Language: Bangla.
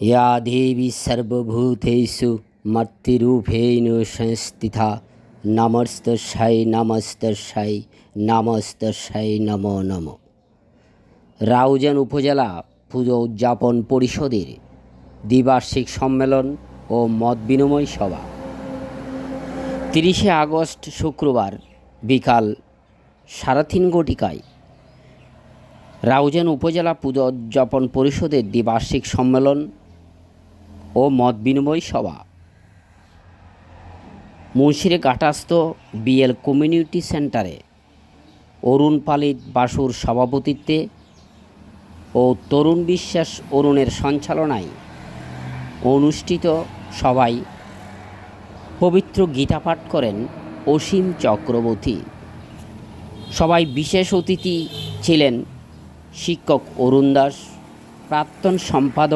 या देवी सर्वभूतेषु मर्त्यरूपेण संस्थिता नमस्तस्यै नमस्तस्यै नमस्तस्यै नमो नमः। রাউজান উপজেলা পুজো উদযাপন পরিষদের দ্বিবার্ষিক সম্মেলন ও মত বিনিময় সভা 30শে আগস্ট শুক্রবার বিকাল 3:30 ঘটিকায় রাউজান উপজেলা পুজো উদযাপন পরিষদের দ্বিবার্ষিক সম্মেলন ও মত বিনিময় সভা মুন্সিরঘাটস্থ বিএল কমিউনিটি সেন্টারে অরুণ পালিত বাসুর সভাপতিত্বে ও তরুণ বিশ্বাস অরুণের সঞ্চালনায় অনুষ্ঠিত সভায় পবিত্র গীতা পাঠ করেন অসীম চক্রবর্তী। সভায় বিশেষ অতিথি ছিলেন শিক্ষক অরুণ দাস, প্রাক্তন সম্পাদক